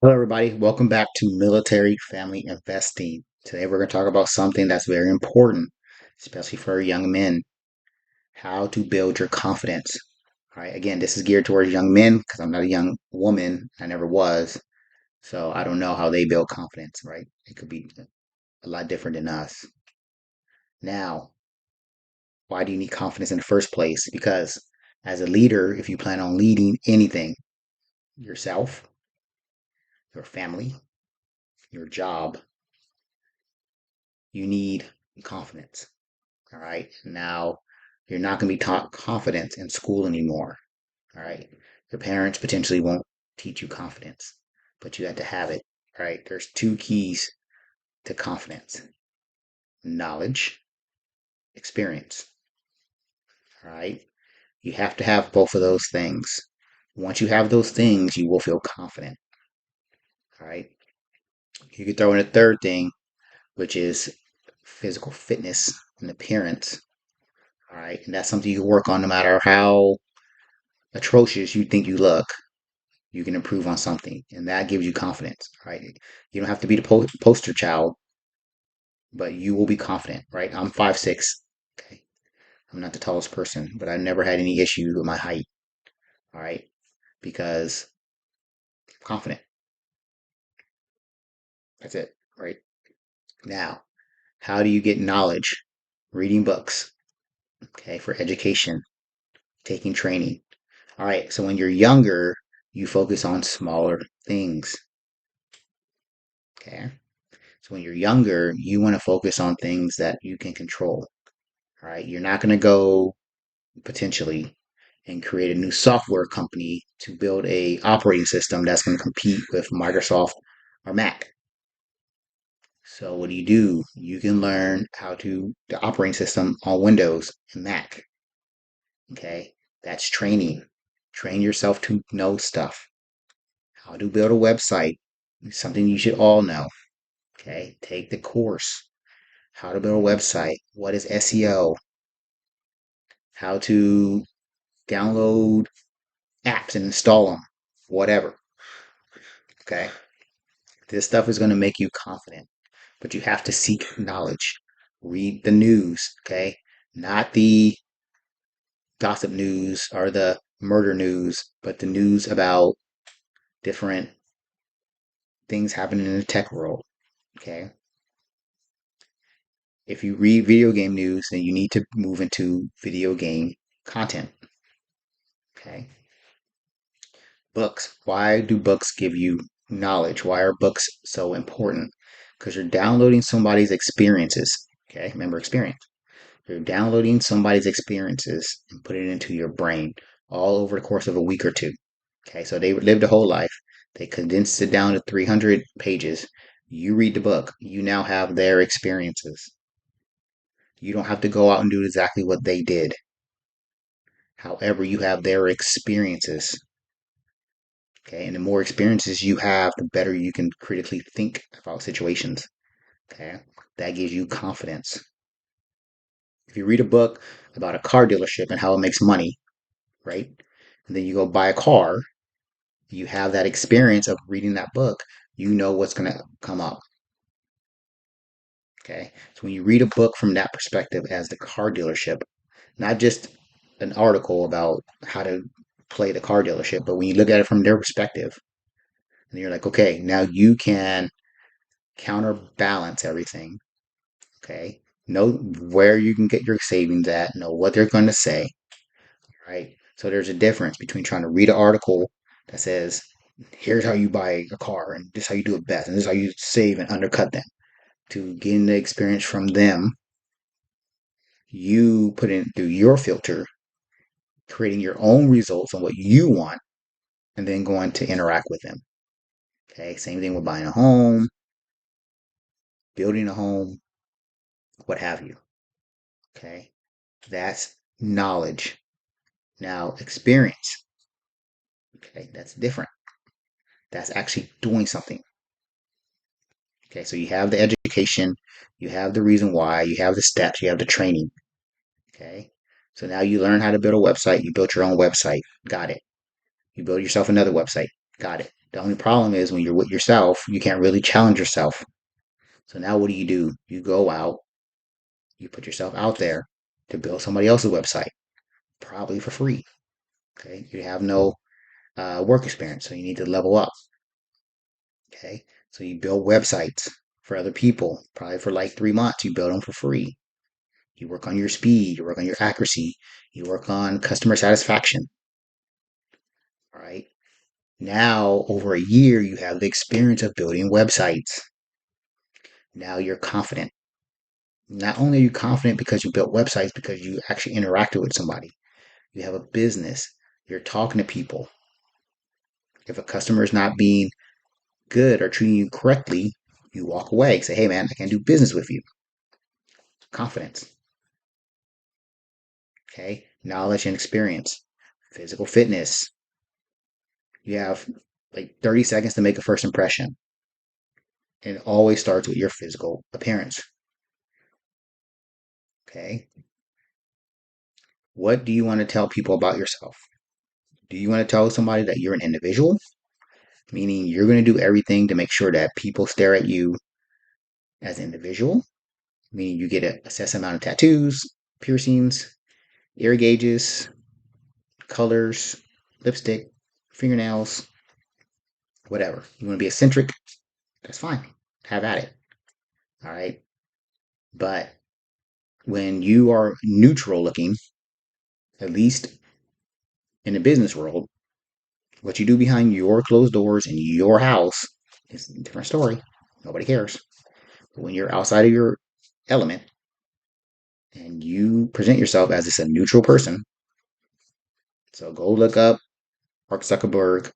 Hello, everybody. Welcome back to Military Family Investing. Today, we're going to talk about something that's very important, especially for young men, how to build your confidence. All right. Again, this is geared towards young men because I'm not a young woman. I never was. So I don't know how they build confidence, right? It could be a lot different than us. Now, why do you need confidence in the first place? Because as a leader, if you plan on leading anything, yourself, your family, your job, you need confidence. All right. Now, you're not going to be taught confidence in school anymore. All right. Your parents potentially won't teach you confidence, but you have to have it. All right. There's two keys to confidence: knowledge, experience. All right. You have to have both of those things. Once you have those things, you will feel confident. All right. You could throw in a third thing, which is physical fitness and appearance. All right. And that's something you can work on no matter how atrocious you think you look. You can improve on something, and that gives you confidence, right? You don't have to be the poster child, but you will be confident, right? I'm 5'6". Okay, I'm not the tallest person, but I never had any issues with my height. All right, because I'm confident. That's it, right? Now, how do you get knowledge? Reading books, okay, for education, taking training. All right, so when you're younger, you focus on smaller things, okay? So when you're younger, you want to focus on things that you can control. All right, you're not going to go potentially and create a new software company to build a operating system that's going to compete with Microsoft or Mac. So what do? You can learn how to the operating system on Windows and Mac. Okay, that's training. Train yourself to know stuff. How to build a website is something you should all know. Okay, take the course. How to build a website. What is SEO? How to download apps and install them, whatever. Okay. This stuff is going to make you confident, but you have to seek knowledge. Read the news. Okay. Not the gossip news or the murder news, but the news about different things happening in the tech world. Okay. If you read video game news, then you need to move into video game content. Okay. Books. Why do books give you knowledge? Why are books so important? Because you're downloading somebody's experiences. Okay, remember experience. You're downloading somebody's experiences and putting it into your brain all over the course of a week or two. Okay, so they lived a whole life. They condensed it down to 300 pages. You read the book, you now have their experiences. You don't have to go out and do exactly what they did. However, you have their experiences. Okay, and the more experiences you have, the better you can critically think about situations. Okay, that gives you confidence. If you read a book about a car dealership and how it makes money, right? And then you go buy a car, you have that experience of reading that book, you know what's going to come up. Okay, so when you read a book from that perspective as the car dealership, not just an article about how to play the car dealership, but when you look at it from their perspective, and you're like, okay, now you can counterbalance everything. Okay. Know where you can get your savings at, know what they're going to say, right? So there's a difference between trying to read an article that says, here's how you buy a car, and this is how you do it best, and this is how you save and undercut them, to getting the experience from them. You put it through your filter, creating your own results on what you want, and then going to interact with them. Okay. Same thing with buying a home, building a home, what have you. Okay. That's knowledge. Now, experience. Okay. That's different. That's actually doing something. Okay, so you have the education, you have the reason why, you have the steps, you have the training. Okay, so now you learn how to build a website. You built your own website. Got it. You build yourself another website. Got it. The only problem is when you're with yourself, you can't really challenge yourself. So now what do? You go out, you put yourself out there to build somebody else's website, probably for free. Okay. You have no work experience, so you need to level up. Okay. So you build websites for other people, probably for like 3 months. You build them for free. You work on your speed, you work on your accuracy, you work on customer satisfaction. All right. Now, over a year, you have the experience of building websites. Now you're confident. Not only are you confident because you built websites, because you actually interacted with somebody, you have a business, you're talking to people. If a customer is not being good or treating you correctly, you walk away. Say, hey, man, I can't do business with you. Confidence. Okay. Knowledge and experience. Physical fitness. You have like 30 seconds to make a first impression. And it always starts with your physical appearance. Okay. What do you want to tell people about yourself? Do you want to tell somebody that you're an individual? Meaning you're going to do everything to make sure that people stare at you as an individual, meaning you get a set amount of tattoos, piercings, ear gauges, colors, lipstick, fingernails, whatever. You want to be eccentric? That's fine. Have at it. All right. But when you are neutral looking, at least in the business world, what you do behind your closed doors in your house is a different story. Nobody cares. But when you're outside of your element and you present yourself as just a neutral person, so go look up Mark Zuckerberg,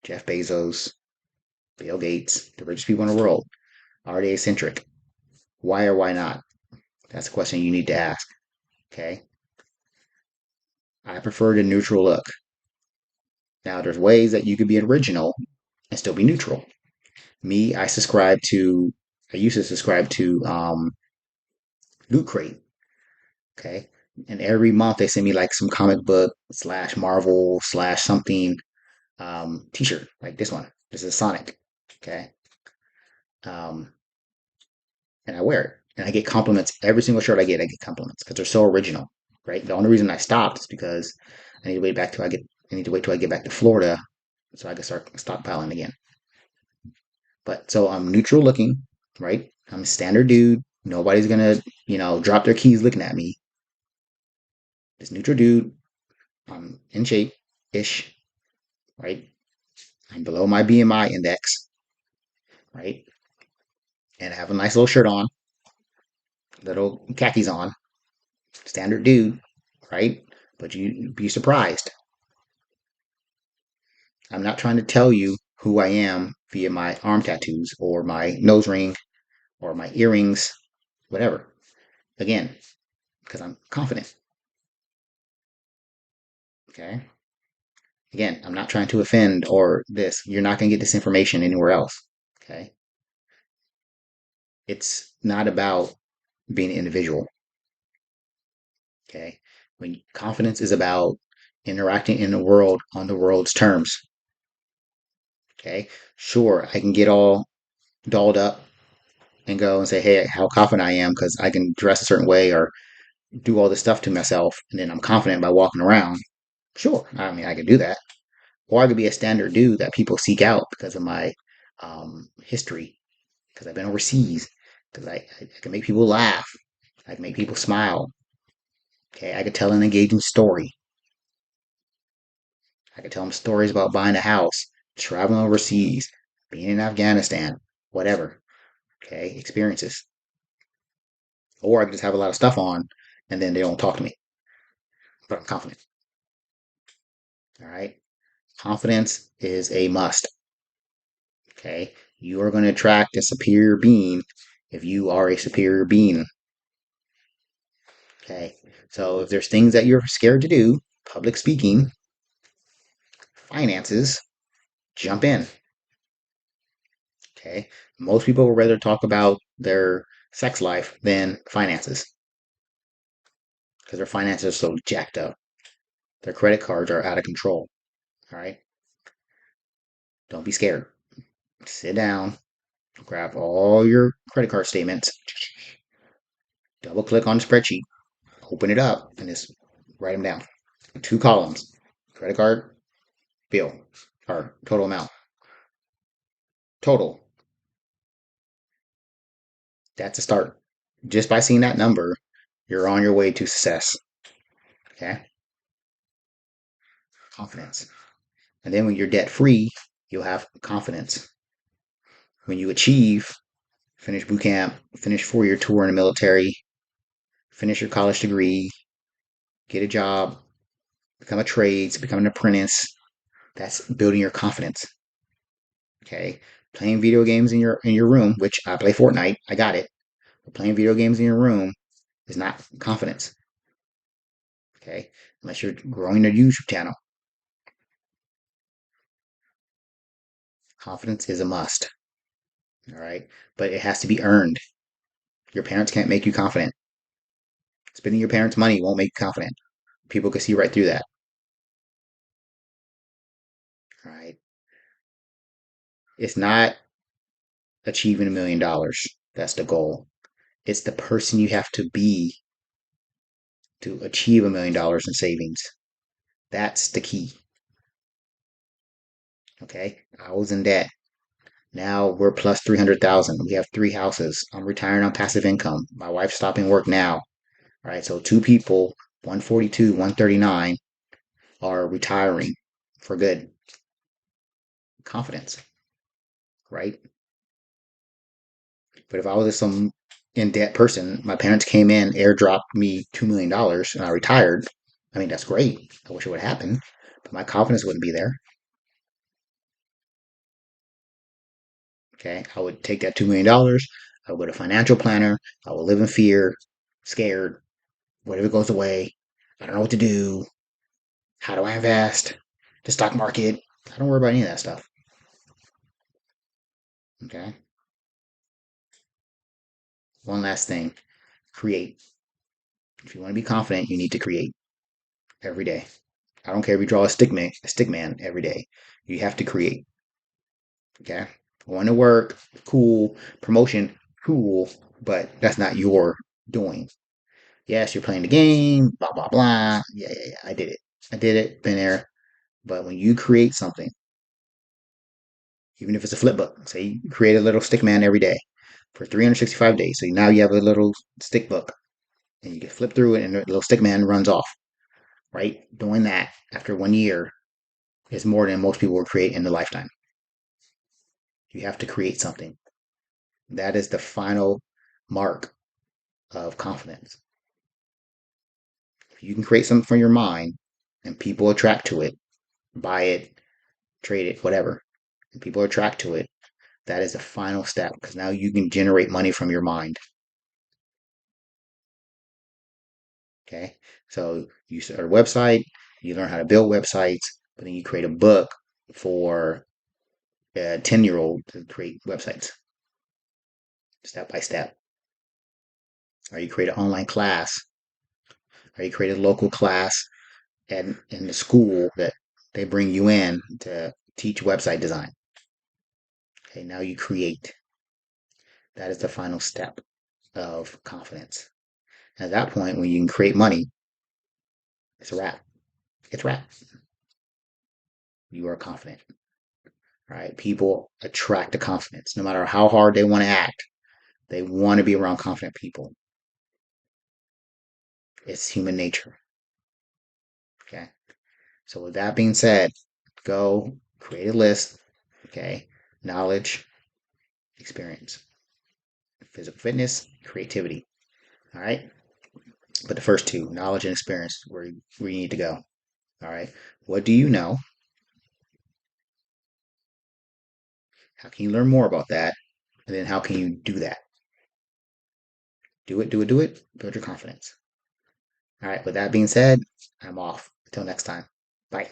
Jeff Bezos, Bill Gates, the richest people in the world. Are they eccentric? Why or why not? That's a question you need to ask. Okay. I prefer the neutral look. Now, there's ways that you could be original and still be neutral. Me, I used to subscribe to Loot Crate. Okay. And every month they send me like some comic book slash Marvel slash something t-shirt like this one. This is Sonic. Okay. Um, and I wear it. And I get compliments. Every single shirt I get compliments because they're so original. Right. The only reason I stopped is because I need to wait till I get back to Florida so I can start stockpiling again. But so I'm neutral looking, right? I'm a standard dude. Nobody's gonna, drop their keys looking at me. This neutral dude, I'm in shape ish, right? I'm below my BMI index, right? And I have a nice little shirt on, little khakis on, standard dude, right? But you'd be surprised. I'm not trying to tell you who I am via my arm tattoos or my nose ring or my earrings, whatever. Again, because I'm confident. Okay. Again, I'm not trying to offend or this. You're not going to get this information anywhere else. Okay. It's not about being an individual. Okay. When confidence is about interacting in the world on the world's terms. Okay. Sure, I can get all dolled up and go and say, hey, how confident I am because I can dress a certain way or do all this stuff to myself. And then I'm confident by walking around. Sure. I mean, I could do that. Or I could be a standard dude that people seek out because of my history, because I've been overseas, because I can make people laugh. I can make people smile. Okay. I could tell an engaging story. I could tell them stories about buying a house, traveling overseas, being in Afghanistan, whatever. Okay. Experiences. Or I could just have a lot of stuff on and then they don't talk to me, but I'm confident. All right. Confidence is a must. Okay. You are going to attract a superior being if you are a superior being. Okay. So if there's things that you're scared to do, public speaking, finances, jump in. Okay. Most people would rather talk about their sex life than finances because their finances are so jacked up. Their credit cards are out of control. All right. Don't be scared. Sit down, grab all your credit card statements, double click on the spreadsheet, open it up, and just write them down. Two columns: credit card, bill, or total amount. Total. That's a start. Just by seeing that number, you're on your way to success. Okay? Confidence. And then when you're debt free, you'll have confidence. When you achieve, finish boot camp, finish 4 year tour in the military, finish your college degree, get a job, become a trades, become an apprentice, that's building your confidence. Okay? Playing video games in your room, which I play Fortnite, I got it. But playing video games in your room is not confidence. Okay? Unless you're growing a YouTube channel. Confidence is a must. All right? But it has to be earned. Your parents can't make you confident. Spending your parents' money won't make you confident. People can see right through that. All right? It's not achieving $1 million. That's the goal. It's the person you have to be to achieve $1 million in savings. That's the key. Okay? I was in debt. Now we're plus 300,000. We have 3 houses. I'm retiring on passive income. My wife's stopping work now. All right, so two people, 142, 139, are retiring for good. Confidence, right? But if I was some in debt person, my parents came in, airdropped me $2 million, and I retired. I mean, that's great. I wish it would happen, but my confidence wouldn't be there. Okay, I would take that $2 million. I would go to a financial planner. I would live in fear, scared. What if it goes away? I don't know what to do. How do I invest? The stock market. I don't worry about any of that stuff. Okay. One last thing: create. If you want to be confident, you need to create every day. I don't care if you draw a stick man every day. You have to create. Okay. Going to work, cool. Promotion, cool. But that's not your doing. Yes, you're playing the game, blah, blah, blah. Yeah, yeah, yeah. I did it. I did it. Been there. But when you create something, even if it's a flip book, say you create a little stick man every day for 365 days. So now you have a little stick book and you can flip through it and the little stick man runs off, right? Doing that after 1 year is more than most people will create in their lifetime. You have to create something. That is the final mark of confidence. If you can create something from your mind and people attract to it, buy it, trade it, whatever, and people attract to it, that is the final step because now you can generate money from your mind. Okay. So you start a website, you learn how to build websites, but then you create a book for a 10-year-old to create websites step by step. Or you create an online class, or you create a local class and in the school that they bring you in to teach website design. Okay, now you create. That is the final step of confidence. And at that point, when you can create money, it's a wrap. It's a wrap. You are confident. Right? People attract to confidence. No matter how hard they want to act, they want to be around confident people. It's human nature. Okay. So with that being said, go create a list. Okay. Knowledge, experience, physical fitness, creativity. All right. But the first two, knowledge and experience, where you need to go. All right. What do you know? How can you learn more about that? And then how can you do that? Do it, do it, do it. Build your confidence. All right. With that being said, I'm off. Until next time. Bye.